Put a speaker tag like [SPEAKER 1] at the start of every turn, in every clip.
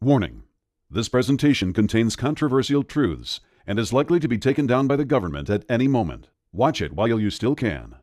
[SPEAKER 1] Warning: this presentation contains controversial truths and is likely to be taken down by the government at any moment. Watch it while you still can.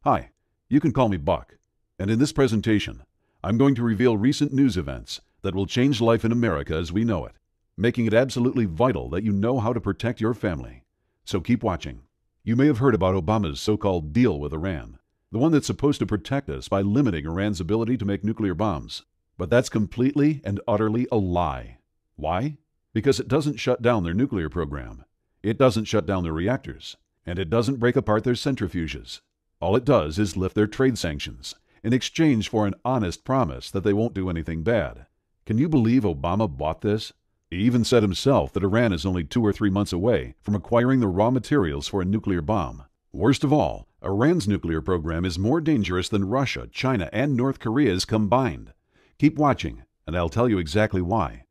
[SPEAKER 1] Hi, you can call me Buck, and in this presentation, I'm going to reveal recent news events that will change life in America as we know it, making it absolutely vital that you know how to protect your family. So keep watching. You may have heard about Obama's so-called deal with Iran, the one that's supposed to protect us by limiting Iran's ability to make nuclear bombs. But that's completely and utterly a lie. Why? Because it doesn't shut down their nuclear program. It doesn't shut down their reactors. And it doesn't break apart their centrifuges. All it does is lift their trade sanctions in exchange for an honest promise that they won't do anything bad. Can you believe Obama bought this? He even said himself that Iran is only 2 or 3 months away from acquiring the raw materials for a nuclear bomb. Worst of all, Iran's nuclear program is more dangerous than Russia, China, and North Korea's combined. Keep watching, and I'll tell you exactly why.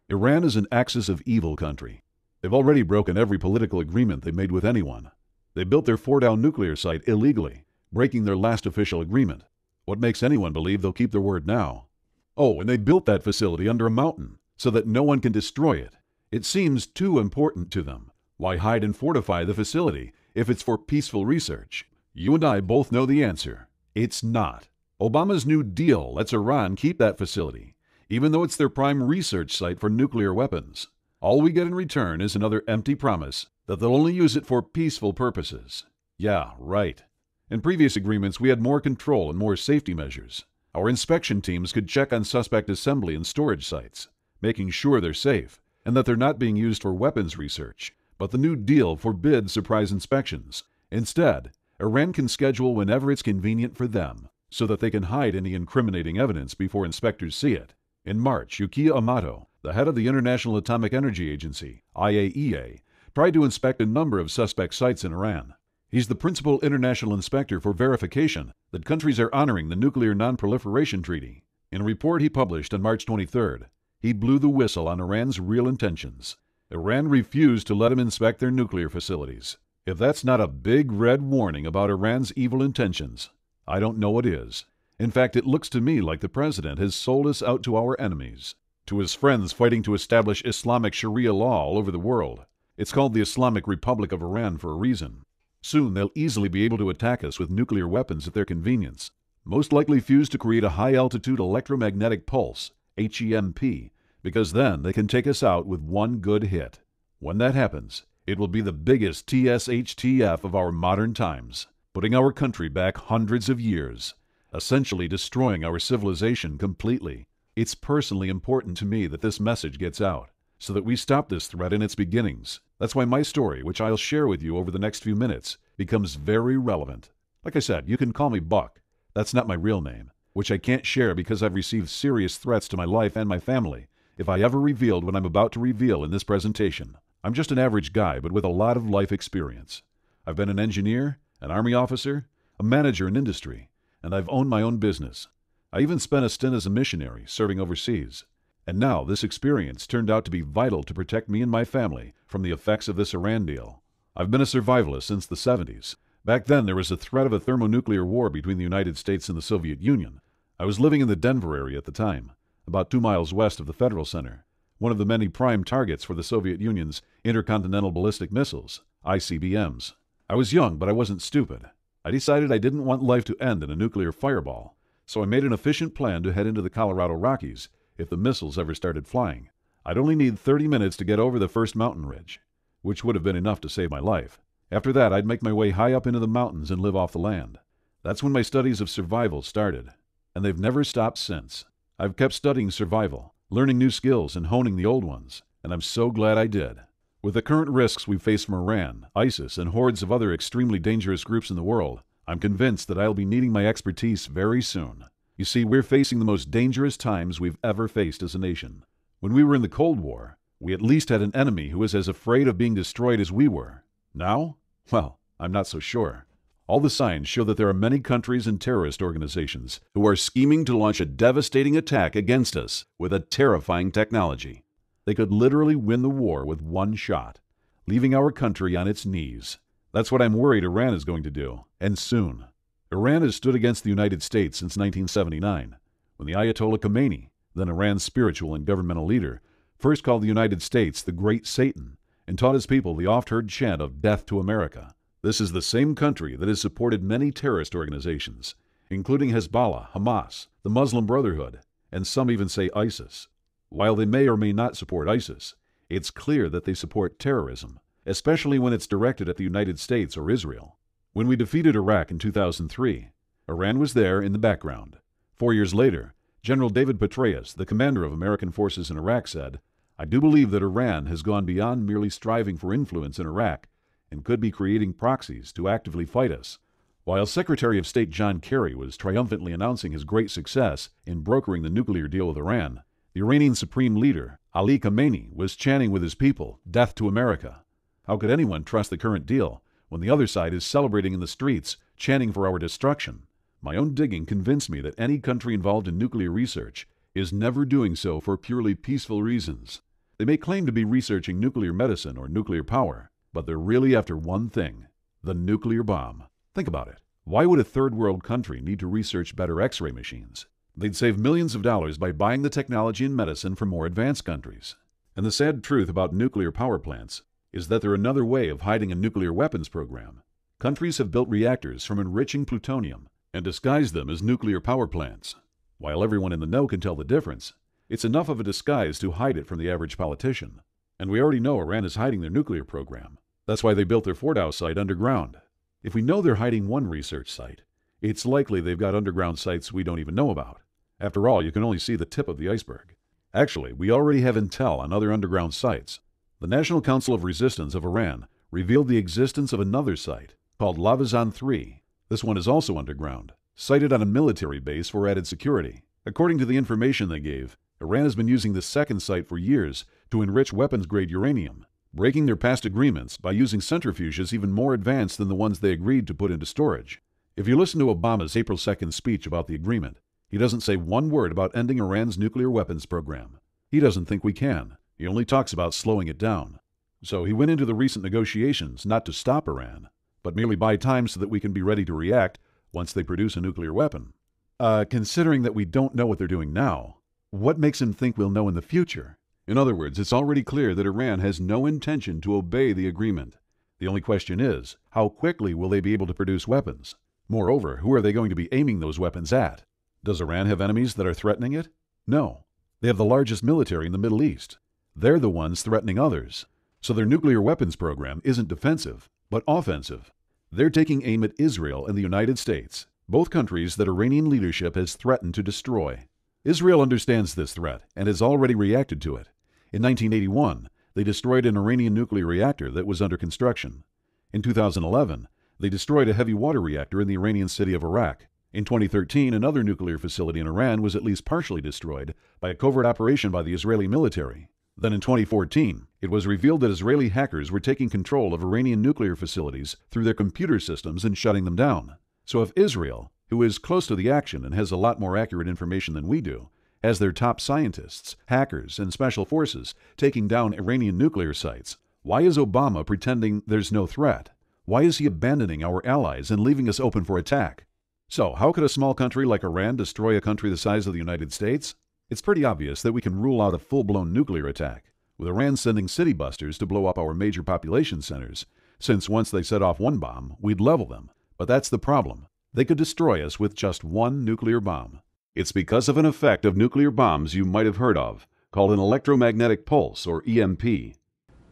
[SPEAKER 1] Iran is an axis of evil country. They've already broken every political agreement they made with anyone. They built their Fordow nuclear site illegally, breaking their last official agreement. What makes anyone believe they'll keep their word now? Oh, and they built that facility under a mountain so that no one can destroy it. It seems too important to them. Why hide and fortify the facility if it's for peaceful research? You and I both know the answer. It's not. Obama's New Deal lets Iran keep that facility, even though it's their prime research site for nuclear weapons. All we get in return is another empty promise that they'll only use it for peaceful purposes. Yeah, right. In previous agreements, we had more control and more safety measures. Our inspection teams could check on suspect assembly and storage sites, making sure they're safe and that they're not being used for weapons research. But the New Deal forbids surprise inspections. Instead, Iran can schedule whenever it's convenient for them, so that they can hide any incriminating evidence before inspectors see it. In March, Yukiya Amato, the head of the International Atomic Energy Agency, IAEA, tried to inspect a number of suspect sites in Iran. He's the principal international inspector for verification that countries are honoring the Nuclear Non-Proliferation Treaty. In a report he published on March 23rd, he blew the whistle on Iran's real intentions. Iran refused to let him inspect their nuclear facilities. If that's not a big red warning about Iran's evil intentions, I don't know what is. In fact, it looks to me like the president has sold us out to our enemies, to his friends fighting to establish Islamic Sharia law all over the world. It's called the Islamic Republic of Iran for a reason. Soon they'll easily be able to attack us with nuclear weapons at their convenience, most likely fused to create a high-altitude electromagnetic pulse, HEMP, because then they can take us out with one good hit. When that happens, it will be the biggest TSHTF of our modern times, putting our country back hundreds of years, essentially destroying our civilization completely. It's personally important to me that this message gets out, so that we stop this threat in its beginnings. That's why my story, which I'll share with you over the next few minutes, becomes very relevant. Like I said, you can call me Buck. That's not my real name, which I can't share because I've received serious threats to my life and my family if I ever revealed what I'm about to reveal in this presentation. I'm just an average guy, but with a lot of life experience. I've been an engineer, an Army officer, a manager in industry, and I've owned my own business. I even spent a stint as a missionary, serving overseas. And now this experience turned out to be vital to protect me and my family from the effects of this Iran deal. I've been a survivalist since the 70s. Back then, there was a threat of a thermonuclear war between the United States and the Soviet Union. I was living in the Denver area at the time, about 2 miles west of the Federal Center, one of the many prime targets for the Soviet Union's intercontinental ballistic missiles, ICBMs. I was young, but I wasn't stupid. I decided I didn't want life to end in a nuclear fireball, so I made an efficient plan to head into the Colorado Rockies if the missiles ever started flying. I'd only need 30 minutes to get over the first mountain ridge, which would have been enough to save my life. After that, I'd make my way high up into the mountains and live off the land. That's when my studies of survival started, and they've never stopped since. I've kept studying survival, learning new skills and honing the old ones, and I'm so glad I did. With the current risks we face from Iran, ISIS, and hordes of other extremely dangerous groups in the world, I'm convinced that I'll be needing my expertise very soon. You see, we're facing the most dangerous times we've ever faced as a nation. When we were in the Cold War, we at least had an enemy who was as afraid of being destroyed as we were. Now? Well, I'm not so sure. All the signs show that there are many countries and terrorist organizations who are scheming to launch a devastating attack against us with a terrifying technology. They could literally win the war with one shot, leaving our country on its knees. That's what I'm worried Iran is going to do, and soon. Iran has stood against the United States since 1979, when the Ayatollah Khomeini, then Iran's spiritual and governmental leader, first called the United States the Great Satan and taught his people the oft-heard chant of death to America. This is the same country that has supported many terrorist organizations, including Hezbollah, Hamas, the Muslim Brotherhood, and some even say ISIS. While they may or may not support ISIS, it's clear that they support terrorism, especially when it's directed at the United States or Israel. When we defeated Iraq in 2003, Iran was there in the background. 4 years later, General David Petraeus, the commander of American forces in Iraq, said, "I do believe that Iran has gone beyond merely striving for influence in Iraq and could be creating proxies to actively fight us." While Secretary of State John Kerry was triumphantly announcing his great success in brokering the nuclear deal with Iran, the Iranian Supreme Leader, Ali Khamenei, was chanting with his people, "Death to America." How could anyone trust the current deal when the other side is celebrating in the streets, chanting for our destruction? My own digging convinced me that any country involved in nuclear research is never doing so for purely peaceful reasons. They may claim to be researching nuclear medicine or nuclear power, but they're really after one thing: the nuclear bomb. Think about it. Why would a third world country need to research better X-ray machines? They'd save millions of dollars by buying the technology and medicine from more advanced countries. And the sad truth about nuclear power plants is that they're another way of hiding a nuclear weapons program. Countries have built reactors from enriching plutonium and disguised them as nuclear power plants. While everyone in the know can tell the difference, it's enough of a disguise to hide it from the average politician. And we already know Iran is hiding their nuclear program. That's why they built their Fordow site underground. If we know they're hiding one research site, it's likely they've got underground sites we don't even know about. After all, you can only see the tip of the iceberg. Actually, we already have intel on other underground sites. The National Council of Resistance of Iran revealed the existence of another site called Lavazan 3. This one is also underground, sited on a military base for added security. According to the information they gave, Iran has been using this second site for years to enrich weapons-grade uranium, breaking their past agreements by using centrifuges even more advanced than the ones they agreed to put into storage. If you listen to Obama's April 2nd speech about the agreement, he doesn't say one word about ending Iran's nuclear weapons program. He doesn't think we can. He only talks about slowing it down. So he went into the recent negotiations not to stop Iran, but merely buy time so that we can be ready to react once they produce a nuclear weapon. Considering that we don't know what they're doing now, what makes him think we'll know in the future? In other words, it's already clear that Iran has no intention to obey the agreement. The only question is, how quickly will they be able to produce weapons? Moreover, who are they going to be aiming those weapons at? Does Iran have enemies that are threatening it? No. They have the largest military in the Middle East. They're the ones threatening others. So their nuclear weapons program isn't defensive, but offensive. They're taking aim at Israel and the United States, both countries that Iranian leadership has threatened to destroy. Israel understands this threat and has already reacted to it. In 1981, they destroyed an Iranian nuclear reactor that was under construction. In 2011, they destroyed a heavy water reactor in the Iranian city of Arak. In 2013, another nuclear facility in Iran was at least partially destroyed by a covert operation by the Israeli military. Then in 2014, it was revealed that Israeli hackers were taking control of Iranian nuclear facilities through their computer systems and shutting them down. So if Israel, who is close to the action and has a lot more accurate information than we do, has their top scientists, hackers, and special forces taking down Iranian nuclear sites, why is Obama pretending there's no threat? Why is he abandoning our allies and leaving us open for attack? So, how could a small country like Iran destroy a country the size of the United States? It's pretty obvious that we can rule out a full-blown nuclear attack, with Iran sending city busters to blow up our major population centers, since once they set off one bomb, we'd level them. But that's the problem. They could destroy us with just one nuclear bomb. It's because of an effect of nuclear bombs you might have heard of, called an electromagnetic pulse, or EMP.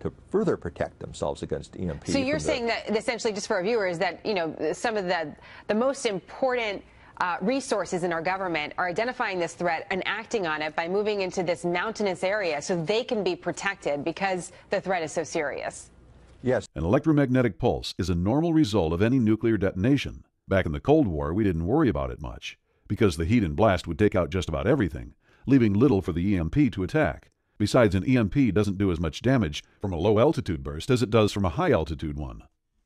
[SPEAKER 2] To further protect themselves against EMP.
[SPEAKER 3] So you're saying that essentially, just for our viewers, that some of the most important resources in our government are identifying this threat and acting on it by moving into this mountainous area so they can be protected because the threat is so serious.
[SPEAKER 2] Yes.
[SPEAKER 1] An electromagnetic pulse is a normal result of any nuclear detonation. Back in the Cold War, we didn't worry about it much, because the heat and blast would take out just about everything, leaving little for the EMP to attack. Besides, an EMP doesn't do as much damage from a low-altitude burst as it does from a high-altitude one.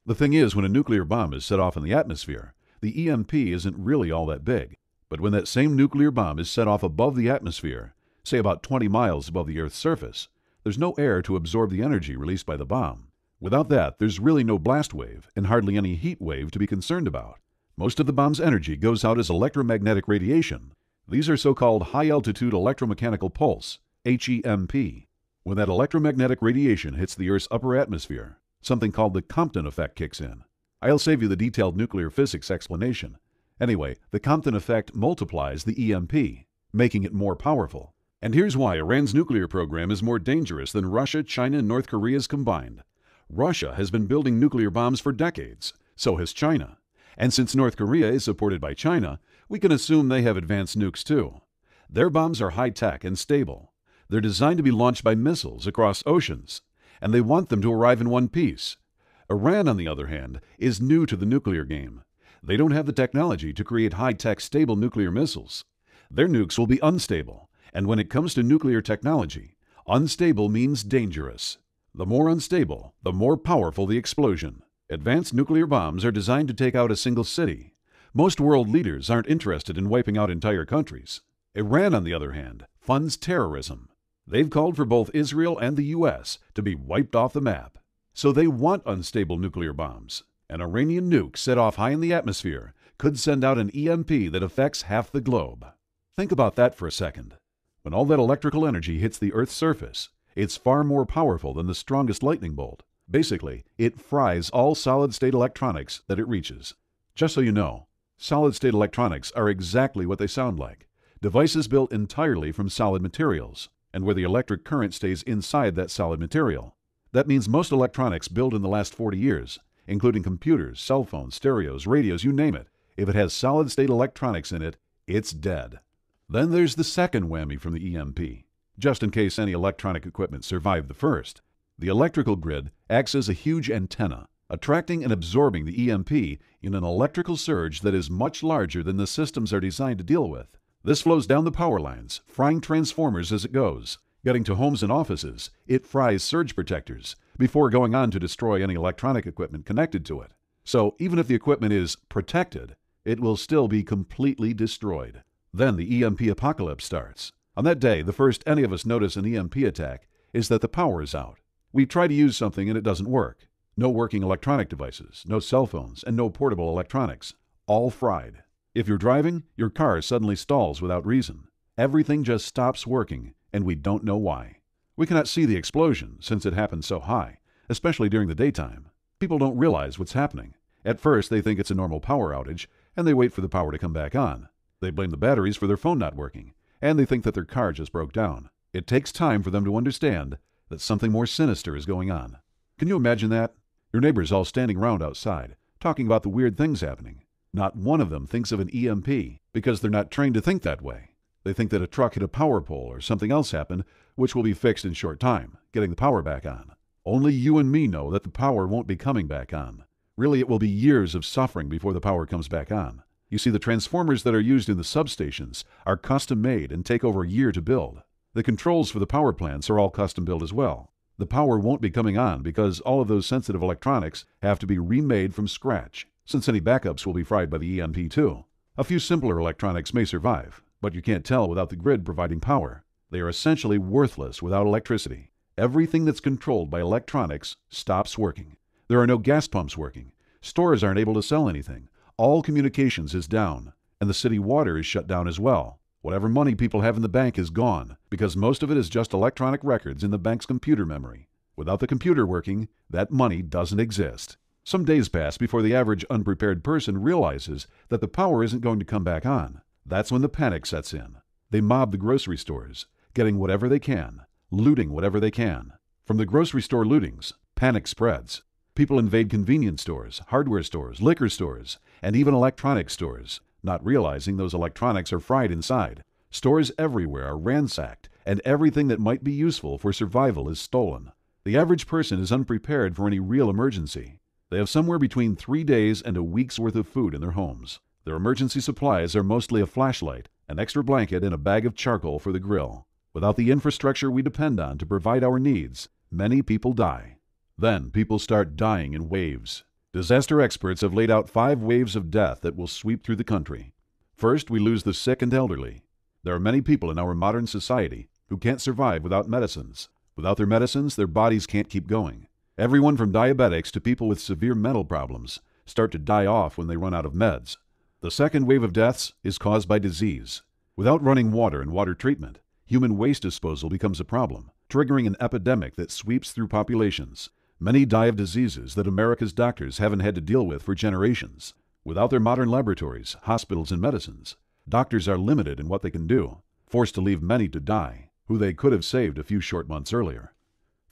[SPEAKER 1] The thing is, when a nuclear bomb is set off in the atmosphere, the EMP isn't really all that big. But when that same nuclear bomb is set off above the atmosphere, say about 20 miles above the Earth's surface, there's no air to absorb the energy released by the bomb. Without that, there's really no blast wave and hardly any heat wave to be concerned about. Most of the bomb's energy goes out as electromagnetic radiation. These are so-called high-altitude electromechanical pulse, HEMP. When that electromagnetic radiation hits the Earth's upper atmosphere, something called the Compton effect kicks in. I'll save you the detailed nuclear physics explanation. Anyway, the Compton effect multiplies the EMP, making it more powerful. And here's why Iran's nuclear program is more dangerous than Russia, China, and North Korea's combined. Russia has been building nuclear bombs for decades. So has China. And since North Korea is supported by China, we can assume they have advanced nukes too. Their bombs are high-tech and stable. They're designed to be launched by missiles across oceans, and they want them to arrive in one piece. Iran, on the other hand, is new to the nuclear game. They don't have the technology to create high-tech, stable nuclear missiles. Their nukes will be unstable, and when it comes to nuclear technology, unstable means dangerous. The more unstable, the more powerful the explosion. Advanced nuclear bombs are designed to take out a single city. Most world leaders aren't interested in wiping out entire countries. Iran, on the other hand, funds terrorism. They've called for both Israel and the U.S. to be wiped off the map. So they want unstable nuclear bombs. An Iranian nuke set off high in the atmosphere could send out an EMP that affects half the globe. Think about that for a second. When all that electrical energy hits the Earth's surface, it's far more powerful than the strongest lightning bolt. Basically, it fries all solid-state electronics that it reaches. Just so you know, solid-state electronics are exactly what they sound like. Devices built entirely from solid materials, and where the electric current stays inside that solid material. That means most electronics built in the last 40 years, including computers, cell phones, stereos, radios, you name it, if it has solid-state electronics in it, it's dead. Then there's the second whammy from the EMP. Just in case any electronic equipment survived the first, the electrical grid acts as a huge antenna, attracting and absorbing the EMP in an electrical surge that is much larger than the systems are designed to deal with. This flows down the power lines, frying transformers as it goes. Getting to homes and offices, it fries surge protectors before going on to destroy any electronic equipment connected to it. So even if the equipment is protected, it will still be completely destroyed. Then the EMP apocalypse starts. On that day, the first any of us notice an EMP attack is that the power is out. We try to use something and it doesn't work. No working electronic devices, no cell phones, and no portable electronics. All fried. If you're driving, your car suddenly stalls without reason. Everything just stops working, and we don't know why. We cannot see the explosion since it happened so high, especially during the daytime. People don't realize what's happening. At first, they think it's a normal power outage, and they wait for the power to come back on. They blame the batteries for their phone not working, and they think that their car just broke down. It takes time for them to understand that something more sinister is going on. Can you imagine that? Your neighbors all standing around outside, talking about the weird things happening. Not one of them thinks of an EMP because they're not trained to think that way. They think that a truck hit a power pole or something else happened, which will be fixed in short time, getting the power back on. Only you and me know that the power won't be coming back on. Really, it will be years of suffering before the power comes back on. You see, the transformers that are used in the substations are custom made and take over a year to build. The controls for the power plants are all custom built as well. The power won't be coming on because all of those sensitive electronics have to be remade from scratch, since any backups will be fried by the EMP too. A few simpler electronics may survive, but you can't tell without the grid providing power. They are essentially worthless without electricity. Everything that's controlled by electronics stops working. There are no gas pumps working. Stores aren't able to sell anything. All communications is down, and the city water is shut down as well. Whatever money people have in the bank is gone, because most of it is just electronic records in the bank's computer memory. Without the computer working, that money doesn't exist. Some days pass before the average unprepared person realizes that the power isn't going to come back on. That's when the panic sets in. They mob the grocery stores, getting whatever they can, looting whatever they can. From the grocery store lootings, panic spreads. People invade convenience stores, hardware stores, liquor stores, and even electronics stores, not realizing those electronics are fried inside. Stores everywhere are ransacked, and everything that might be useful for survival is stolen. The average person is unprepared for any real emergency. They have somewhere between 3 days and a week's worth of food in their homes. Their emergency supplies are mostly a flashlight, an extra blanket, and a bag of charcoal for the grill. Without the infrastructure we depend on to provide our needs, many people die. Then people start dying in waves. Disaster experts have laid out 5 waves of death that will sweep through the country. First, we lose the sick and elderly. There are many people in our modern society who can't survive without medicines. Without their medicines, their bodies can't keep going. Everyone from diabetics to people with severe mental problems start to die off when they run out of meds. The second wave of deaths is caused by disease. Without running water and water treatment, human waste disposal becomes a problem. triggering an epidemic that sweeps through populations. Many die of diseases that America's doctors haven't had to deal with for generations. Without their modern laboratories, hospitals, and medicines, doctors are limited in what they can do, forced to leave many to die, who they could have saved a few short months earlier.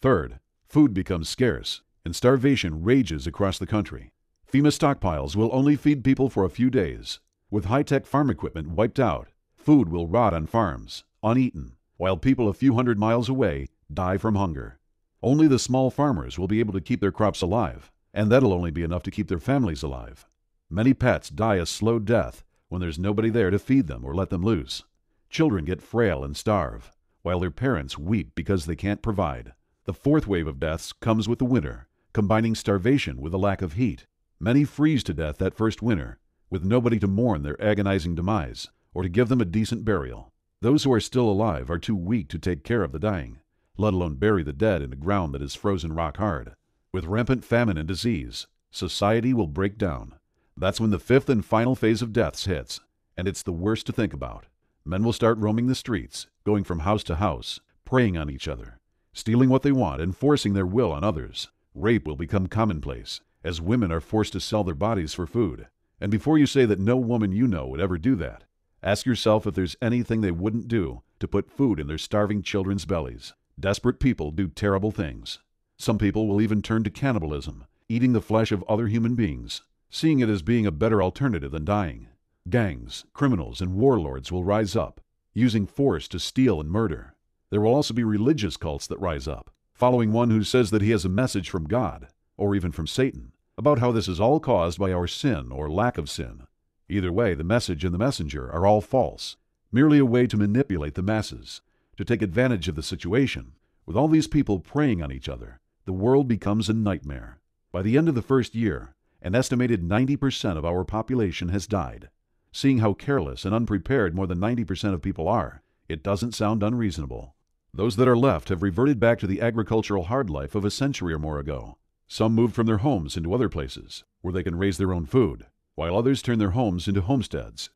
[SPEAKER 1] Third, food becomes scarce, and starvation rages across the country. FEMA stockpiles will only feed people for a few days. With high-tech farm equipment wiped out, food will rot on farms, uneaten, while people a few hundred miles away die from hunger. Only the small farmers will be able to keep their crops alive, and that'll only be enough to keep their families alive. Many pets die a slow death when there's nobody there to feed them or let them loose. Children get frail and starve, while their parents weep because they can't provide. The fourth wave of deaths comes with the winter, combining starvation with a lack of heat. Many freeze to death that first winter, with nobody to mourn their agonizing demise or to give them a decent burial. Those who are still alive are too weak to take care of the dying, let alone bury the dead in a ground that is frozen rock hard. With rampant famine and disease, society will break down. That's when the fifth and final phase of deaths hits, and it's the worst to think about. Men will start roaming the streets, going from house to house, preying on each other, stealing what they want and forcing their will on others. Rape will become commonplace, as women are forced to sell their bodies for food. And before you say that no woman you know would ever do that, ask yourself if there's anything they wouldn't do to put food in their starving children's bellies. Desperate people do terrible things. Some people will even turn to cannibalism, eating the flesh of other human beings, seeing it as being a better alternative than dying. Gangs, criminals, and warlords will rise up, using force to steal and murder. There will also be religious cults that rise up, following one who says that he has a message from God, or even from Satan, about how this is all caused by our sin or lack of sin. Either way, the message and the messenger are all false, merely a way to manipulate the masses, to take advantage of the situation. With all these people preying on each other, the world becomes a nightmare. By the end of the first year, an estimated 90% of our population has died. Seeing how careless and unprepared more than 90% of people are, it doesn't sound unreasonable. Those that are left have reverted back to the agricultural hard life of a century or more ago. Some moved from their homes into other places, where they can raise their own food, while others turn their homes into homesteads.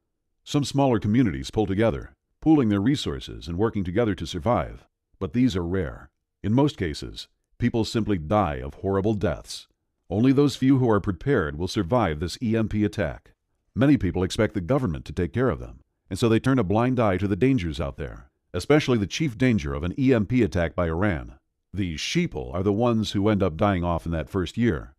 [SPEAKER 1] Some smaller communities pull together, pooling their resources and working together to survive. But these are rare. In most cases, people simply die of horrible deaths. Only those few who are prepared will survive this EMP attack. Many people expect the government to take care of them, and so they turn a blind eye to the dangers out there, especially the chief danger of an EMP attack by Iran. These sheeple are the ones who end up dying off in that first year.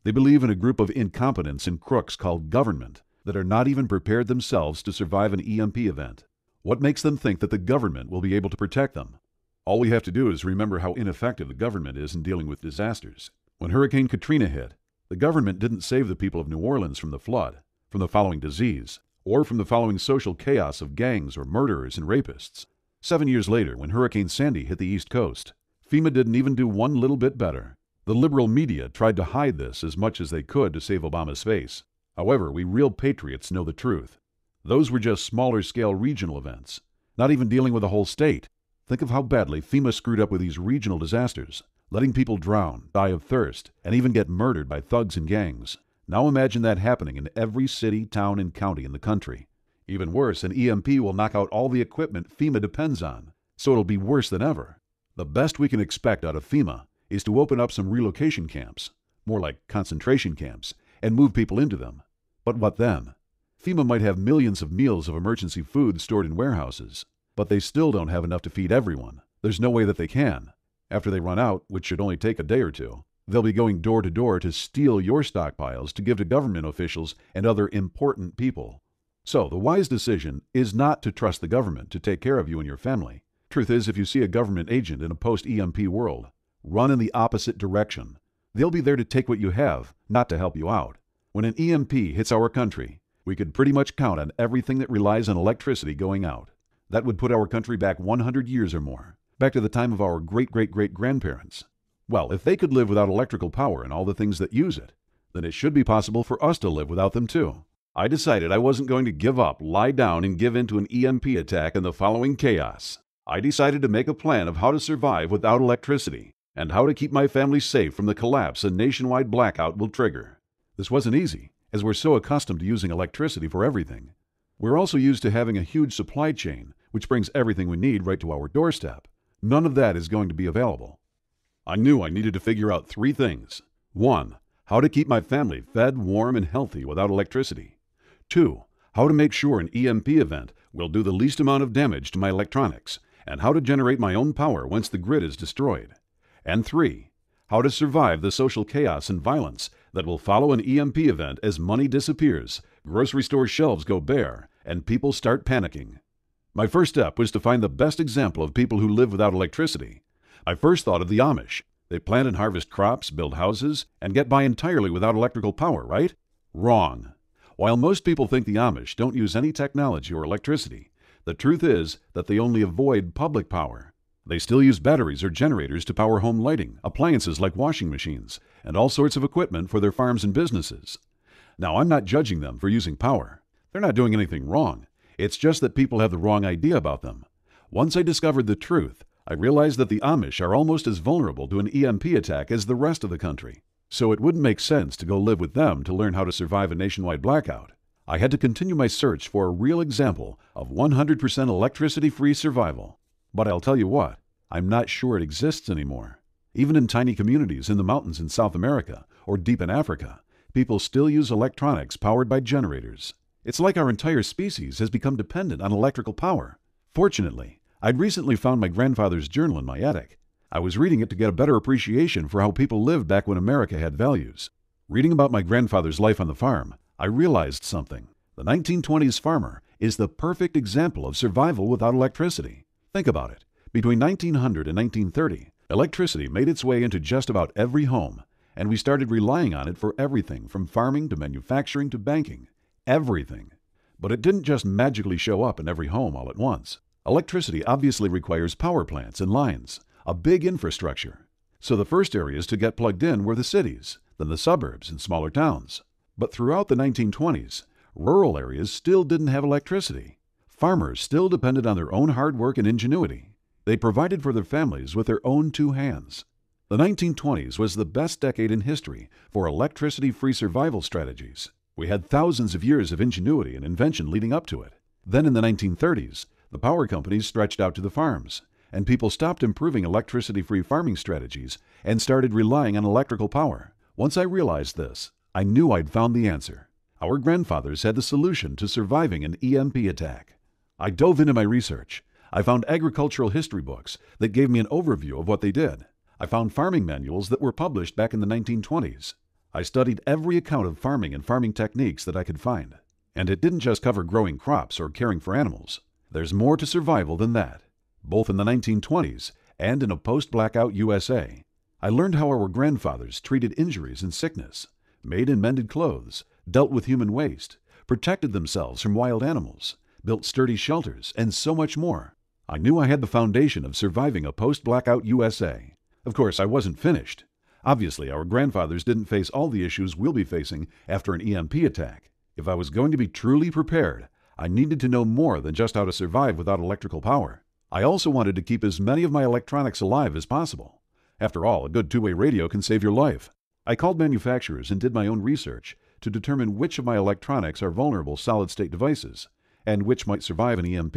[SPEAKER 1] They believe in a group of incompetents and crooks called government that are not even prepared themselves to survive an EMP event. What makes them think that the government will be able to protect them? All we have to do is remember how ineffective the government is in dealing with disasters. When Hurricane Katrina hit, the government didn't save the people of New Orleans from the flood, from the following disease, or from the following social chaos of gangs or murderers and rapists. 7 years later, when Hurricane Sandy hit the East Coast, FEMA didn't even do one little bit better. The liberal media tried to hide this as much as they could to save Obama's face. However, we real patriots know the truth. Those were just smaller-scale regional events, not even dealing with a whole state. Think of how badly FEMA screwed up with these regional disasters, letting people drown, die of thirst, and even get murdered by thugs and gangs. Now imagine that happening in every city, town, and county in the country. Even worse, an EMP will knock out all the equipment FEMA depends on, so it'll be worse than ever. The best we can expect out of FEMA is to open up some relocation camps, more like concentration camps, and move people into them. But what then? FEMA might have millions of meals of emergency food stored in warehouses, but they still don't have enough to feed everyone. There's no way that they can. After they run out, which should only take a day or two, they'll be going door to door to steal your stockpiles to give to government officials and other important people. So the wise decision is not to trust the government to take care of you and your family. Truth is, if you see a government agent in a post-EMP world, run in the opposite direction. They'll be there to take what you have, not to help you out. When an EMP hits our country, we could pretty much count on everything that relies on electricity going out. That would put our country back 100 years or more, back to the time of our great-great-great-grandparents. Well, if they could live without electrical power and all the things that use it, then it should be possible for us to live without them too. I decided I wasn't going to give up, lie down, and give in to an EMP attack and the following chaos. I decided to make a plan of how to survive without electricity and how to keep my family safe from the collapse a nationwide blackout will trigger. This wasn't easy, as we're so accustomed to using electricity for everything. We're also used to having a huge supply chain, which brings everything we need right to our doorstep. None of that is going to be available. I knew I needed to figure out 3 things. 1. How to keep my family fed, warm, and healthy without electricity. 2. How to make sure an EMP event will do the least amount of damage to my electronics, and how to generate my own power once the grid is destroyed. And 3. How to survive the social chaos and violence that will follow an EMP event as money disappears, grocery store shelves go bare, and people start panicking. My first step was to find the best example of people who live without electricity. I first thought of the Amish. They plant and harvest crops, build houses, and get by entirely without electrical power, right? Wrong. While most people think the Amish don't use any technology or electricity, the truth is that they only avoid public power. They still use batteries or generators to power home lighting, appliances like washing machines, and all sorts of equipment for their farms and businesses. Now, I'm not judging them for using power. They're not doing anything wrong. It's just that people have the wrong idea about them. Once I discovered the truth, I realized that the Amish are almost as vulnerable to an EMP attack as the rest of the country. So it wouldn't make sense to go live with them to learn how to survive a nationwide blackout. I had to continue my search for a real example of 100% electricity-free survival. But I'll tell you what, I'm not sure it exists anymore. Even in tiny communities in the mountains in South America or deep in Africa, people still use electronics powered by generators. It's like our entire species has become dependent on electrical power. Fortunately, I'd recently found my grandfather's journal in my attic. I was reading it to get a better appreciation for how people lived back when America had values. Reading about my grandfather's life on the farm, I realized something. The 1920s farmer is the perfect example of survival without electricity. Think about it. Between 1900 and 1930, electricity made its way into just about every home, and we started relying on it for everything from farming to manufacturing to banking. Everything. But it didn't just magically show up in every home all at once. Electricity obviously requires power plants and lines, a big infrastructure. So the first areas to get plugged in were the cities, then the suburbs and smaller towns. But throughout the 1920s, rural areas still didn't have electricity. Farmers still depended on their own hard work and ingenuity. They provided for their families with their own 2 hands. The 1920s was the best decade in history for electricity-free survival strategies. We had thousands of years of ingenuity and invention leading up to it. Then in the 1930s, the power companies stretched out to the farms, and people stopped improving electricity-free farming strategies and started relying on electrical power. Once I realized this, I knew I'd found the answer. Our grandfathers had the solution to surviving an EMP attack. I dove into my research. I found agricultural history books that gave me an overview of what they did. I found farming manuals that were published back in the 1920s. I studied every account of farming and farming techniques that I could find. And it didn't just cover growing crops or caring for animals. There's more to survival than that. Both in the 1920s and in a post-blackout USA, I learned how our grandfathers treated injuries and sickness, made and mended clothes, dealt with human waste, protected themselves from wild animals, built sturdy shelters, and so much more. I knew I had the foundation of surviving a post-blackout USA. Of course, I wasn't finished. Obviously, our grandfathers didn't face all the issues we'll be facing after an EMP attack. If I was going to be truly prepared, I needed to know more than just how to survive without electrical power. I also wanted to keep as many of my electronics alive as possible. After all, a good two-way radio can save your life. I called manufacturers and did my own research to determine which of my electronics are vulnerable solid-state devices and which might survive an EMP.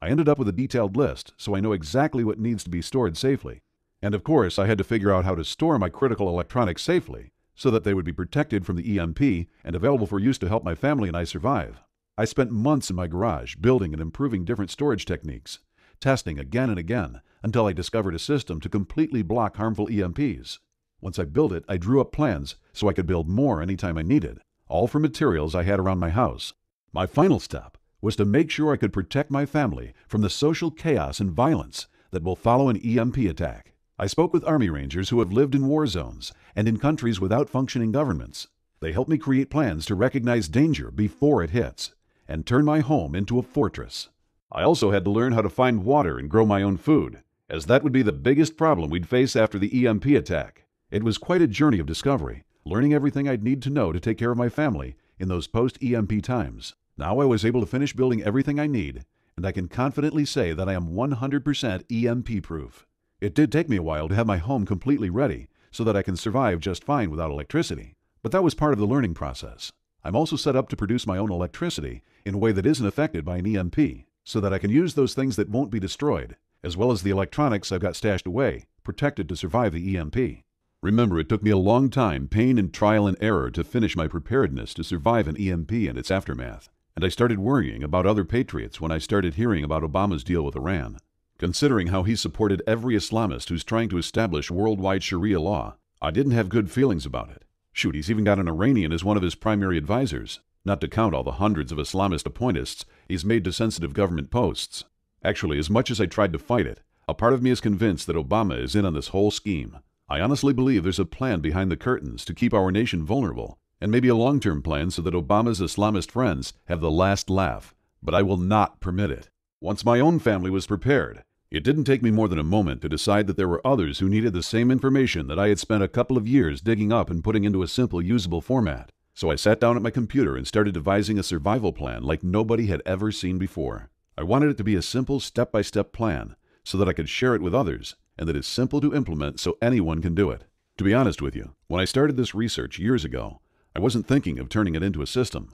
[SPEAKER 1] I ended up with a detailed list, so I know exactly what needs to be stored safely. And of course, I had to figure out how to store my critical electronics safely so that they would be protected from the EMP and available for use to help my family and I survive. I spent months in my garage building and improving different storage techniques, testing again and again until I discovered a system to completely block harmful EMPs. Once I built it, I drew up plans so I could build more anytime I needed, all from materials I had around my house. My final step was to make sure I could protect my family from the social chaos and violence that will follow an EMP attack. I spoke with Army Rangers who have lived in war zones and in countries without functioning governments. They helped me create plans to recognize danger before it hits and turn my home into a fortress. I also had to learn how to find water and grow my own food, as that would be the biggest problem we'd face after the EMP attack. It was quite a journey of discovery, learning everything I'd need to know to take care of my family in those post-EMP times. Now I was able to finish building everything I need, and I can confidently say that I am 100% EMP-proof. It did take me a while to have my home completely ready so that I can survive just fine without electricity, but that was part of the learning process. I'm also set up to produce my own electricity in a way that isn't affected by an EMP, so that I can use those things that won't be destroyed as well as the electronics I've got stashed away, protected to survive the EMP. Remember, it took me a long time, pain and trial and error to finish my preparedness to survive an EMP and its aftermath. And I started worrying about other patriots when I started hearing about Obama's deal with Iran. Considering how he supported every Islamist who's trying to establish worldwide Sharia law, I didn't have good feelings about it. Shoot, he's even got an Iranian as one of his primary advisors, not to count all the hundreds of Islamist appointists he's made to sensitive government posts. Actually, as much as I tried to fight it, a part of me is convinced that Obama is in on this whole scheme. I honestly believe there's a plan behind the curtains to keep our nation vulnerable, and maybe a long-term plan so that Obama's Islamist friends have the last laugh. But I will not permit it. Once my own family was prepared, it didn't take me more than a moment to decide that there were others who needed the same information that I had spent a couple of years digging up and putting into a simple, usable format. So I sat down at my computer and started devising a survival plan like nobody had ever seen before. I wanted it to be a simple, step-by-step plan so that I could share it with others, and that it's simple to implement so anyone can do it. To be honest with you, when I started this research years ago, I wasn't thinking of turning it into a system.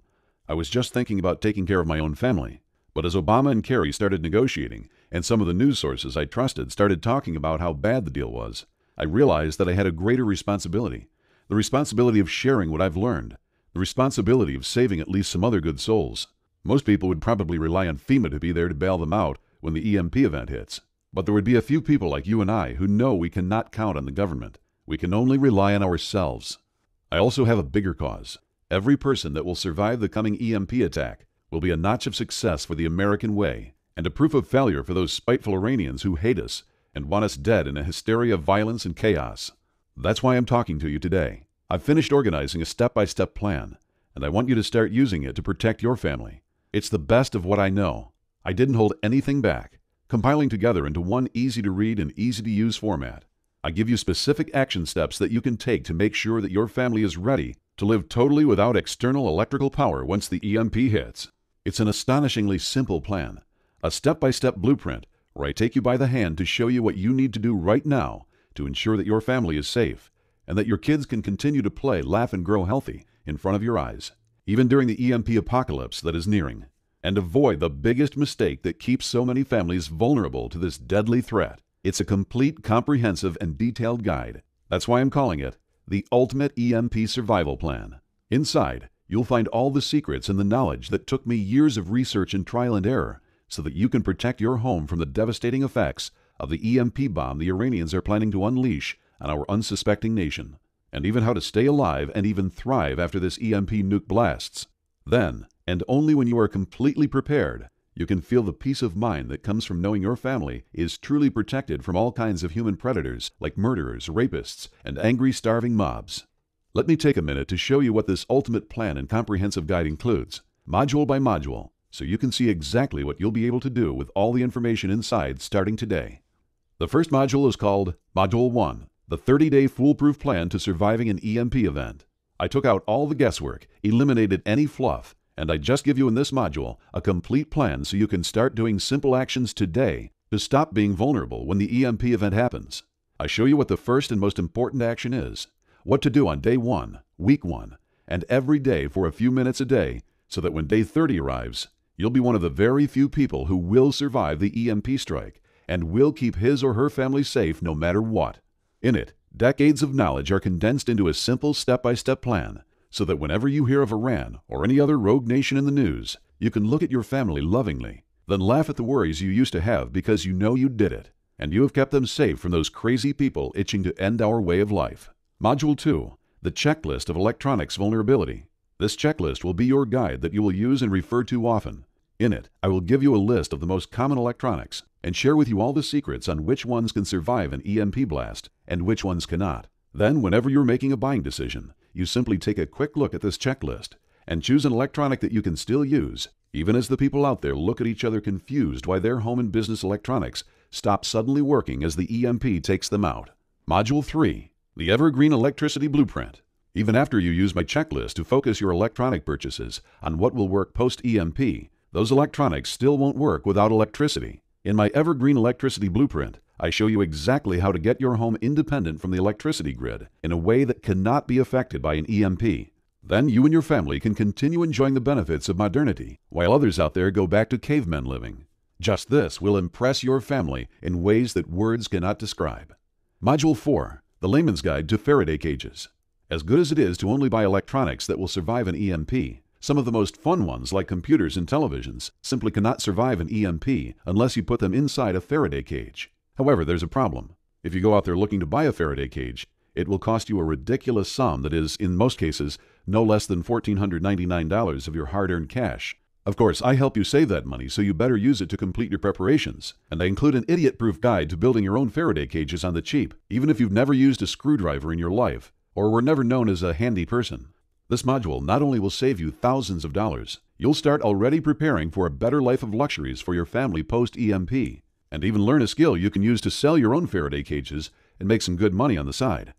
[SPEAKER 1] I was just thinking about taking care of my own family. But as Obama and Kerry started negotiating, and some of the news sources I trusted started talking about how bad the deal was, I realized that I had a greater responsibility. The responsibility of sharing what I've learned. The responsibility of saving at least some other good souls. Most people would probably rely on FEMA to be there to bail them out when the EMP event hits. But there would be a few people like you and I who know we cannot count on the government. We can only rely on ourselves. I also have a bigger cause. Every person that will survive the coming EMP attack will be a notch of success for the American way, and a proof of failure for those spiteful Iranians who hate us and want us dead in a hysteria of violence and chaos. That's why I'm talking to you today. I've finished organizing a step-by-step plan, and I want you to start using it to protect your family. It's the best of what I know. I didn't hold anything back, compiling together into one easy-to-read and easy-to-use format. I give you specific action steps that you can take to make sure that your family is ready to live totally without external electrical power once the EMP hits. It's an astonishingly simple plan, a step-by-step blueprint where I take you by the hand to show you what you need to do right now to ensure that your family is safe and that your kids can continue to play, laugh, and grow healthy in front of your eyes, even during the EMP apocalypse that is nearing, and avoid the biggest mistake that keeps so many families vulnerable to this deadly threat. It's a complete, comprehensive, and detailed guide. That's why I'm calling it the Ultimate EMP Survival Plan. Inside, you'll find all the secrets and the knowledge that took me years of research and trial and error so that you can protect your home from the devastating effects of the EMP bomb the Iranians are planning to unleash on our unsuspecting nation, and even how to stay alive and even thrive after this EMP nuke blasts. Then, and only when you are completely prepared, you can feel the peace of mind that comes from knowing your family is truly protected from all kinds of human predators like murderers, rapists, and angry, starving mobs. Let me take a minute to show you what this ultimate plan and comprehensive guide includes, module by module, so you can see exactly what you'll be able to do with all the information inside starting today. The first module is called Module 1, the 30-day foolproof plan to surviving an EMP event. I took out all the guesswork, eliminated any fluff, and I just give you in this module a complete plan so you can start doing simple actions today to stop being vulnerable when the EMP event happens. I show you what the first and most important action is, what to do on day 1, week 1, and every day for a few minutes a day so that when day 30 arrives, you'll be one of the very few people who will survive the EMP strike and will keep his or her family safe no matter what. In it, decades of knowledge are condensed into a simple step-by-step plan so that whenever you hear of Iran or any other rogue nation in the news, you can look at your family lovingly, then laugh at the worries you used to have because you know you did it, and you have kept them safe from those crazy people itching to end our way of life. Module 2, the checklist of electronics vulnerability. This checklist will be your guide that you will use and refer to often. In it, I will give you a list of the most common electronics and share with you all the secrets on which ones can survive an EMP blast and which ones cannot. Then, whenever you're making a buying decision, you simply take a quick look at this checklist and choose an electronic that you can still use, even as the people out there look at each other confused why their home and business electronics stop suddenly working as the EMP takes them out. Module 3, the Evergreen Electricity Blueprint. Even after you use my checklist to focus your electronic purchases on what will work post-EMP, those electronics still won't work without electricity. In my Evergreen Electricity Blueprint, I show you exactly how to get your home independent from the electricity grid in a way that cannot be affected by an EMP. Then you and your family can continue enjoying the benefits of modernity while others out there go back to cavemen living. Just this will impress your family in ways that words cannot describe. Module 4, the Layman's Guide to Faraday Cages. As good as it is to only buy electronics that will survive an EMP, some of the most fun ones like computers and televisions simply cannot survive an EMP unless you put them inside a Faraday cage. However, there's a problem. If you go out there looking to buy a Faraday cage, it will cost you a ridiculous sum that is, in most cases, no less than $1,499 of your hard-earned cash. Of course, I help you save that money, so you better use it to complete your preparations. And I include an idiot-proof guide to building your own Faraday cages on the cheap, even if you've never used a screwdriver in your life, or were never known as a handy person. This module not only will save you thousands of dollars, you'll start already preparing for a better life of luxuries for your family post-EMP, and even learn a skill you can use to sell your own Faraday cages and make some good money on the side.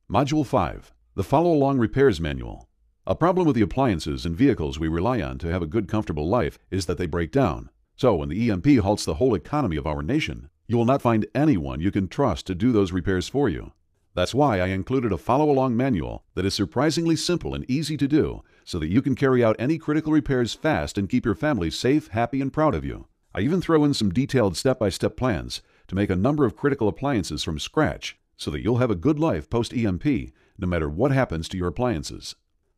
[SPEAKER 1] Module 5, the Follow-Along Repairs Manual. A problem with the appliances and vehicles we rely on to have a good, comfortable life is that they break down. So when the EMP halts the whole economy of our nation, you will not find anyone you can trust to do those repairs for you. That's why I included a follow-along manual that is surprisingly simple and easy to do, so that you can carry out any critical repairs fast and keep your family safe, happy, and proud of you. I even throw in some detailed step-by-step plans to make a number of critical appliances from scratch, so that you'll have a good life post-EMP, no matter what happens to your appliances.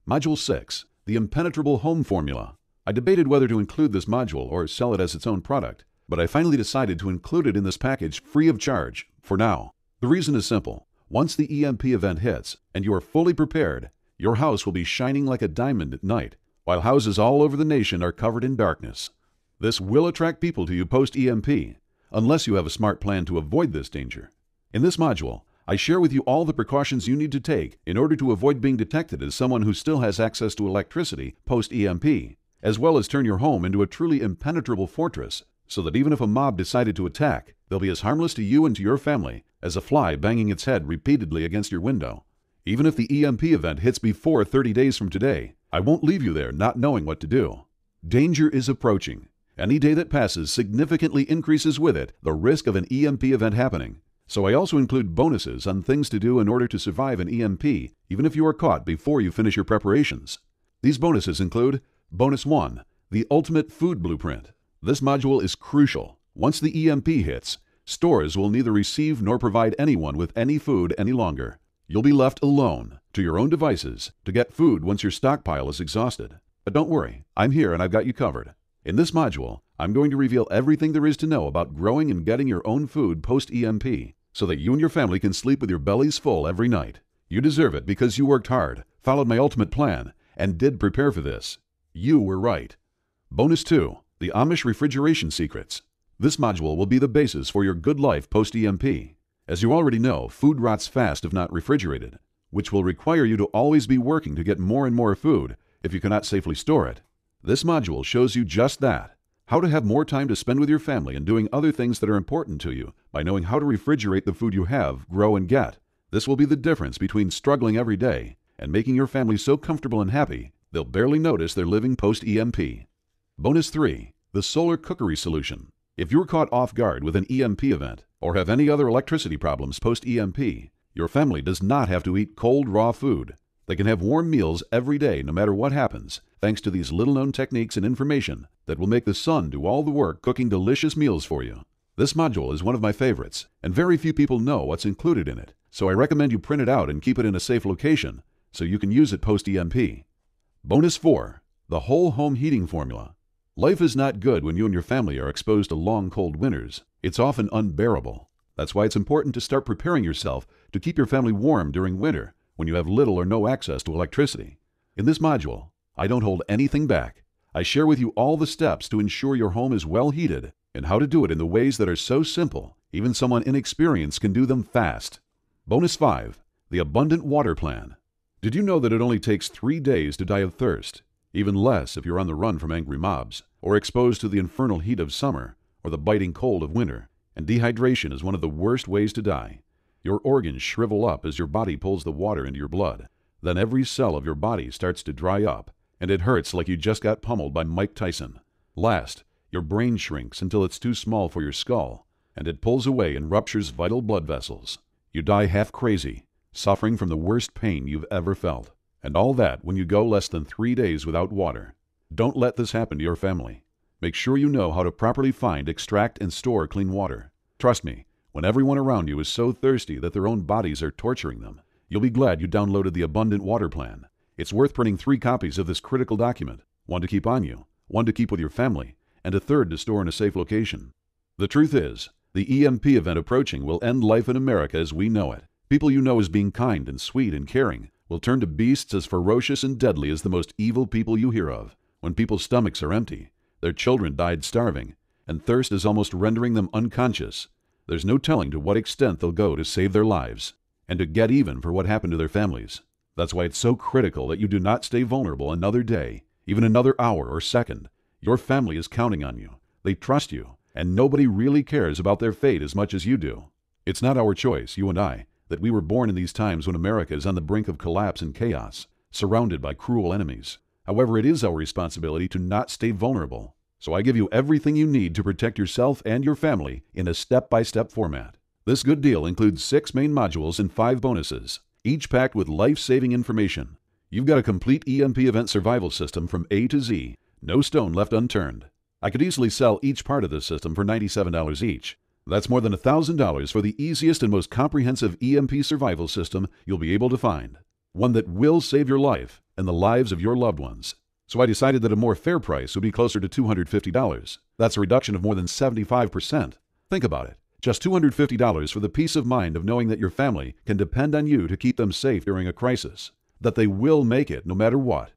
[SPEAKER 1] Module 6, the Impenetrable Home Formula. I debated whether to include this module or sell it as its own product, but I finally decided to include it in this package free of charge, for now. The reason is simple. Once the EMP event hits, and you are fully prepared, your house will be shining like a diamond at night, while houses all over the nation are covered in darkness. This will attract people to you post-EMP, unless you have a smart plan to avoid this danger. In this module, I share with you all the precautions you need to take in order to avoid being detected as someone who still has access to electricity post-EMP, as well as turn your home into a truly impenetrable fortress, so that even if a mob decided to attack, they'll be as harmless to you and to your family as a fly banging its head repeatedly against your window. Even if the EMP event hits before 30 days from today, I won't leave you there not knowing what to do. Danger is approaching. Any day that passes significantly increases with it the risk of an EMP event happening. So I also include bonuses on things to do in order to survive an EMP, even if you are caught before you finish your preparations. These bonuses include Bonus 1, the Ultimate Food Blueprint. This module is crucial. Once the EMP hits, stores will neither receive nor provide anyone with any food any longer. You'll be left alone, to your own devices, to get food once your stockpile is exhausted. But don't worry, I'm here and I've got you covered. In this module, I'm going to reveal everything there is to know about growing and getting your own food post-EMP, so that you and your family can sleep with your bellies full every night. You deserve it because you worked hard, followed my ultimate plan, and did prepare for this. You were right. Bonus 2, the Amish Refrigeration Secrets. This module will be the basis for your good life post-EMP. As you already know, food rots fast if not refrigerated, which will require you to always be working to get more and more food if you cannot safely store it. This module shows you just that. How to have more time to spend with your family and doing other things that are important to you by knowing how to refrigerate the food you have, grow, and get. This will be the difference between struggling every day and making your family so comfortable and happy they'll barely notice they're living post-EMP. Bonus 3, the Solar Cookery Solution. If you're caught off guard with an EMP event or have any other electricity problems post-EMP, your family does not have to eat cold, raw food. They can have warm meals every day no matter what happens, thanks to these little-known techniques and information that will make the sun do all the work cooking delicious meals for you. This module is one of my favorites, and very few people know what's included in it, so I recommend you print it out and keep it in a safe location so you can use it post-EMP. Bonus 4, the Whole Home Heating Formula. Life is not good when you and your family are exposed to long, cold winters. It's often unbearable. That's why it's important to start preparing yourself to keep your family warm during winter when you have little or no access to electricity. In this module, I don't hold anything back. I share with you all the steps to ensure your home is well heated and how to do it in the ways that are so simple, even someone inexperienced can do them fast. Bonus 5, the Abundant Water Plan. Did you know that it only takes 3 days to die of thirst? Even less if you're on the run from angry mobs, or exposed to the infernal heat of summer, or the biting cold of winter. And dehydration is one of the worst ways to die. Your organs shrivel up as your body pulls the water into your blood. Then every cell of your body starts to dry up, and it hurts like you just got pummeled by Mike Tyson. Last, your brain shrinks until it's too small for your skull, and it pulls away and ruptures vital blood vessels. You die half crazy, suffering from the worst pain you've ever felt. And all that when you go less than 3 days without water. Don't let this happen to your family. Make sure you know how to properly find, extract, and store clean water. Trust me, when everyone around you is so thirsty that their own bodies are torturing them, you'll be glad you downloaded the Abundant Water Plan. It's worth printing 3 copies of this critical document, one to keep on you, one to keep with your family, and a third to store in a safe location. The truth is, the EMP event approaching will end life in America as we know it. People you know as being kind and sweet and caring will turn to beasts as ferocious and deadly as the most evil people you hear of. When people's stomachs are empty, their children died starving, and thirst is almost rendering them unconscious, there's no telling to what extent they'll go to save their lives and to get even for what happened to their families. That's why it's so critical that you do not stay vulnerable another day, even another hour or second. Your family is counting on you. They trust you, and nobody really cares about their fate as much as you do. It's not our choice, you and I, that we were born in these times when America is on the brink of collapse and chaos, surrounded by cruel enemies. However, it is our responsibility to not stay vulnerable. So I give you everything you need to protect yourself and your family in a step-by-step format. This good deal includes 6 main modules and 5 bonuses, each packed with life-saving information. You've got a complete EMP event survival system from A to Z, no stone left unturned. I could easily sell each part of this system for $97 each. That's more than $1,000 for the easiest and most comprehensive EMP survival system you'll be able to find. One that will save your life and the lives of your loved ones. So I decided that a more fair price would be closer to $250. That's a reduction of more than 75%. Think about it. Just $250 for the peace of mind of knowing that your family can depend on you to keep them safe during a crisis. That they will make it no matter what.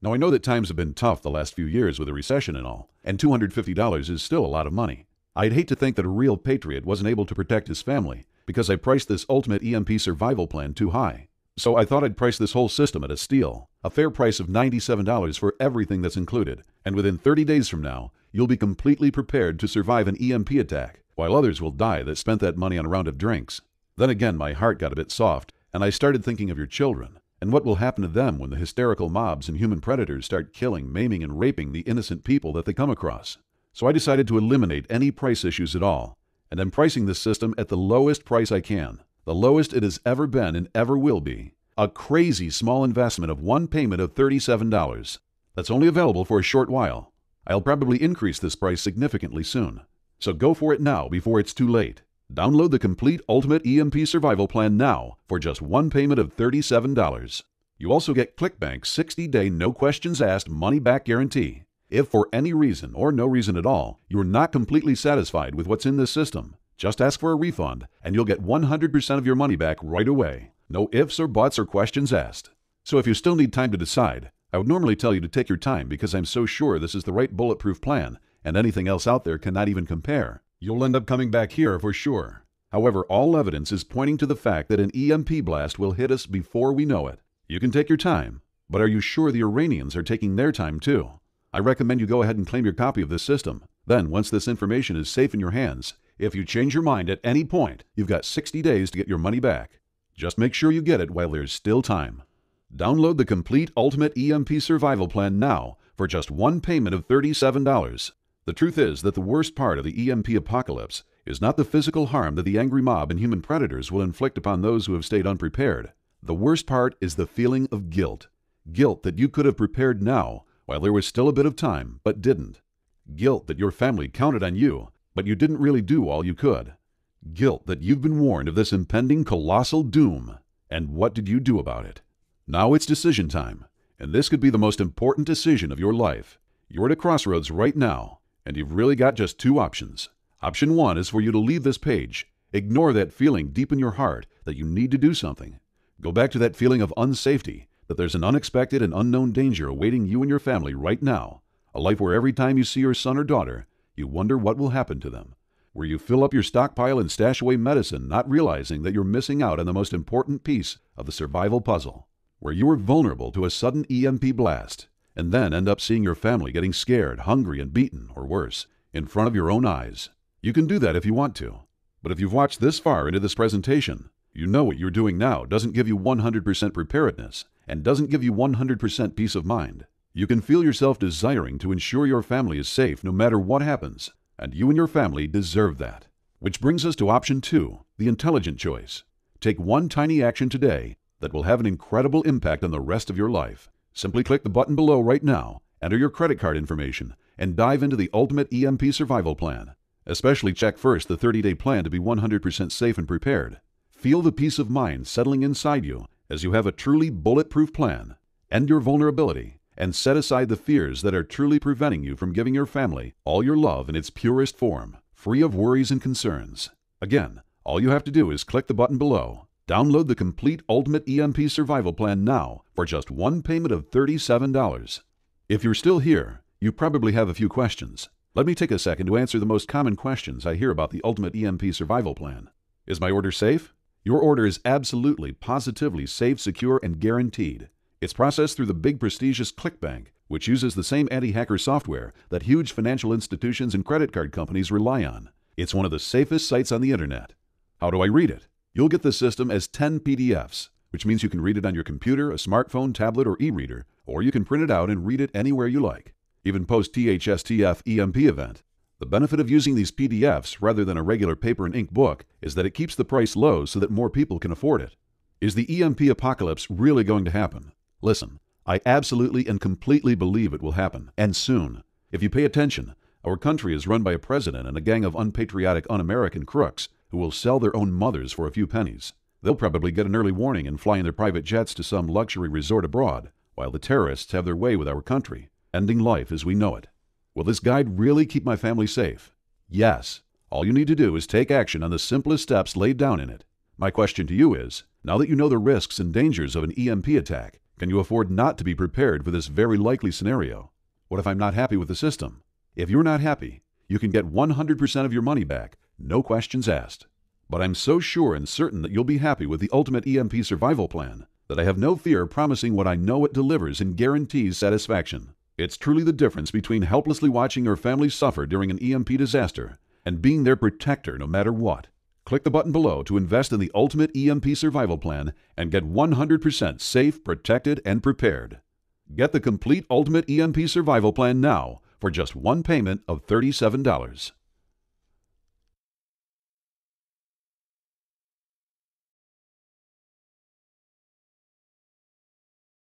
[SPEAKER 1] Now I know that times have been tough the last few years with a recession and all, and $250 is still a lot of money. I'd hate to think that a real patriot wasn't able to protect his family because I priced this ultimate EMP survival plan too high. So I thought I'd price this whole system at a steal, a fair price of $97 for everything that's included, and within 30 days from now, you'll be completely prepared to survive an EMP attack, while others will die that spent that money on a round of drinks. Then again, my heart got a bit soft, and I started thinking of your children, and what will happen to them when the hysterical mobs and human predators start killing, maiming, and raping the innocent people that they come across. So I decided to eliminate any price issues at all, and I'm pricing this system at the lowest price I can. The lowest it has ever been and ever will be. A crazy small investment of one payment of $37. That's only available for a short while. I'll probably increase this price significantly soon. So go for it now before it's too late. Download the complete Ultimate EMP Survival Plan now for just one payment of $37. You also get ClickBank's 60-day no questions asked money-back guarantee. If for any reason or no reason at all, you're not completely satisfied with what's in this system, just ask for a refund and you'll get 100% of your money back right away. No ifs or buts or questions asked. So if you still need time to decide, I would normally tell you to take your time because I'm so sure this is the right bulletproof plan and anything else out there cannot even compare. You'll end up coming back here for sure. However, all evidence is pointing to the fact that an EMP blast will hit us before we know it. You can take your time, but are you sure the Iranians are taking their time too? I recommend you go ahead and claim your copy of this system. Then, once this information is safe in your hands, if you change your mind at any point, you've got 60 days to get your money back. Just make sure you get it while there's still time. Download the complete Ultimate EMP Survival Plan now for just one payment of $37. The truth is that the worst part of the EMP apocalypse is not the physical harm that the angry mob and human predators will inflict upon those who have stayed unprepared. The worst part is the feeling of guilt. Guilt that you could have prepared now while there was still a bit of time, but didn't. Guilt that your family counted on you, but you didn't really do all you could. Guilt that you've been warned of this impending colossal doom. And what did you do about it? Now it's decision time, and this could be the most important decision of your life. You're at a crossroads right now, and you've really got just 2 options. Option 1 is for you to leave this page. Ignore that feeling deep in your heart that you need to do something. Go back to that feeling of unsafety, that there's an unexpected and unknown danger awaiting you and your family right now. A life where every time you see your son or daughter, you wonder what will happen to them. Where you fill up your stockpile and stash away medicine, not realizing that you're missing out on the most important piece of the survival puzzle. Where you are vulnerable to a sudden EMP blast, and then end up seeing your family getting scared, hungry, and beaten, or worse, in front of your own eyes. You can do that if you want to. But if you've watched this far into this presentation, you know what you're doing now doesn't give you 100% preparedness, and doesn't give you 100% peace of mind. You can feel yourself desiring to ensure your family is safe no matter what happens, and you and your family deserve that. Which brings us to option 2, the intelligent choice. Take one tiny action today that will have an incredible impact on the rest of your life. Simply click the button below right now, enter your credit card information, and dive into the Ultimate EMP Survival Plan. Especially check first the 30-day plan to be 100% safe and prepared. Feel the peace of mind settling inside you as you have a truly bulletproof plan. End your vulnerability and set aside the fears that are truly preventing you from giving your family all your love in its purest form, free of worries and concerns. Again, all you have to do is click the button below. Download the complete Ultimate EMP Survival Plan now for just one payment of $37. If you're still here, you probably have a few questions. Let me take a second to answer the most common questions I hear about the Ultimate EMP Survival Plan. Is my order safe? Your order is absolutely, positively safe, secure, and guaranteed. It's processed through the big prestigious ClickBank, which uses the same anti-hacker software that huge financial institutions and credit card companies rely on. It's one of the safest sites on the internet. How do I read it? You'll get the system as 10 PDFs, which means you can read it on your computer, a smartphone, tablet, or e-reader, or you can print it out and read it anywhere you like. Even post-THSTF EMP event. The benefit of using these PDFs rather than a regular paper and ink book is that it keeps the price low so that more people can afford it. Is the EMP apocalypse really going to happen? Listen, I absolutely and completely believe it will happen, and soon. If you pay attention, our country is run by a president and a gang of unpatriotic, un-American crooks who will sell their own mothers for a few pennies. They'll probably get an early warning and fly in their private jets to some luxury resort abroad, while the terrorists have their way with our country, ending life as we know it. Will this guide really keep my family safe? Yes. All you need to do is take action on the simplest steps laid down in it. My question to you is, now that you know the risks and dangers of an EMP attack, can you afford not to be prepared for this very likely scenario? What if I'm not happy with the system? If you're not happy, you can get 100% of your money back, no questions asked. But I'm so sure and certain that you'll be happy with the Ultimate EMP Survival Plan that I have no fear promising what I know it delivers and guarantees satisfaction. It's truly the difference between helplessly watching your family suffer during an EMP disaster and being their protector no matter what. Click the button below to invest in the Ultimate EMP Survival Plan and get 100% safe, protected, and prepared. Get the complete Ultimate EMP Survival Plan now for just one payment of $37.